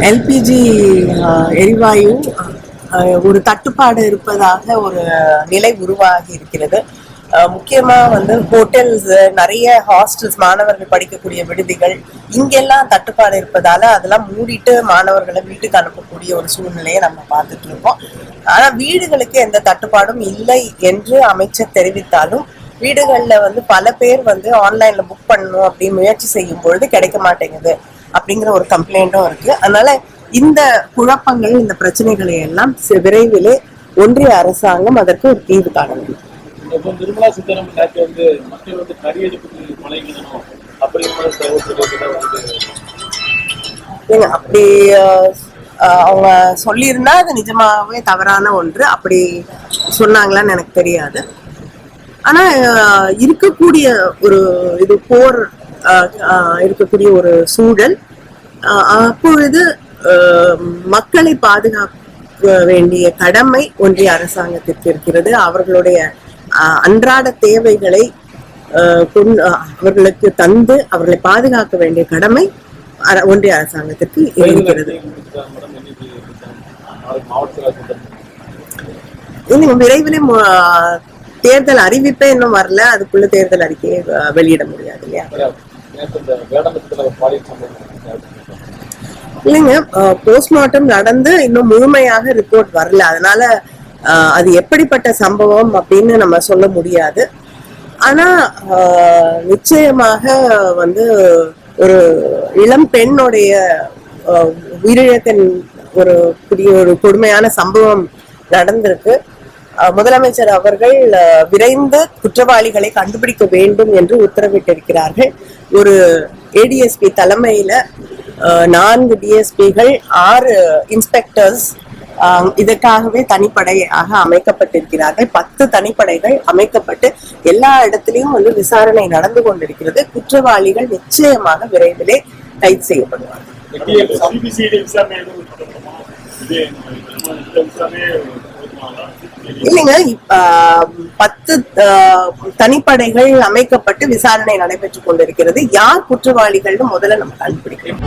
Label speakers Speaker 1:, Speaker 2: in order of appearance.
Speaker 1: LPG எரிவாயு ஒரு தட்டுப்பாடு இருப்பதாக ஒரு நிலை உருவாகி இருக்கிறது. முக்கியமா ஹோட்டல்ஸ், நிறைய ஹாஸ்டல்ஸ், மாணவர்கள் படிக்கக்கூடிய விடுதிகள் இங்கெல்லாம் தட்டுப்பாடு இருப்பதால அதெல்லாம் மூடிட்டு மாணவர்களை வீட்டுக்கு அனுப்பக்கூடிய ஒரு சூழ்நிலையை நம்ம பார்த்துட்டு இருக்கோம். ஆனா வீடுகளுக்கு எந்த தட்டுப்பாடும் இல்லை என்று அமைச்சர் தெரிவித்தாலும் வீடுகள்ல பல பேர் ஆன்லைன்ல புக் பண்ணணும் அப்படின்னு முயற்சி செய்யும் பொழுது கிடைக்க மாட்டேங்குது அப்படிங்கிற ஒரு கம்ப்ளைண்டும் இருக்கு. அதனால இந்த குழப்பங்கள், இந்த பிரச்சனைகளை எல்லாம் விரைவிலே ஒன்றிய அரசாங்கம் அதற்கு ஒரு தீர்வு காண வேண்டும்.
Speaker 2: நிர்மலா சீதாராமன் மக்கள் கரியெடுப்புக்கு பழகிடணும்
Speaker 1: அப்படி அவங்க சொல்லியிருந்தா அது நிஜமாவே தவறான ஒன்று. அப்படி சொன்னாங்களான்னு எனக்கு தெரியாது. ஆனா இருக்கக்கூடிய ஒரு இது போர் இருக்கக்கூடிய ஒரு சூழல், அப்பொழுது மக்களை பாதுகாக்க வேண்டிய கடமை ஒன்றிய அரசாங்கத்திற்கு இருக்கிறது. அவர்களுடைய அன்றாட தேவைகளை அவர்களுக்கு தந்து அவர்களை பாதுகாக்க வேண்டிய கடமை ஒன்றிய அரசாங்கத்திற்கு இருக்கிறது. விரைவில் தேர்தல் அறிவிப்பே இன்னும் வரல, அதுக்குள்ள தேர்தல் அறிக்கையை வெளியிட முடியாது இல்லையா? இல்லைங்க, போஸ்ட்மார்ட்டம் நடந்து இன்னும் முழுமையாக ரிப்போர்ட் வரல. அதனால அது எப்படிப்பட்ட சம்பவம் அப்படின்னு நம்ம சொல்ல முடியாது. ஆனா நிச்சயமாக ஒரு இளம் பெண்ணுடைய உயிரிழப்பின் ஒரு கொடுமையான சம்பவம் நடந்திருக்கு. முதலமைச்சர் அவர்கள் விரைந்து குற்றவாளிகளை கண்டுபிடிக்க வேண்டும் என்று உத்தரவிட்டிருக்கிறார்கள். ஒரு ஏடிஎஸ்பி தலைமையில 4 டிஎஸ்பிகள், 6 இன்ஸ்பெக்டர்ஸ் இதற்காகவே தனிப்படையாக அமைக்கப்பட்டிருக்கிறார்கள். 10 தனிப்படைகள் அமைக்கப்பட்டு எல்லா இடத்திலையும் விசாரணை நடந்து கொண்டிருக்கிறது. குற்றவாளிகள் நிச்சயமாக விரைவிலே கைது செய்யப்படுவார்கள். இல்லைங்க, 10 தனிப்படைகள் அமைக்கப்பட்டு விசாரணை நடைபெற்றுக் கொண்டிருக்கிறது. யார் குற்றவாளிகள்னு முதல்ல நம்ம கண்டுபிடிக்கணும்.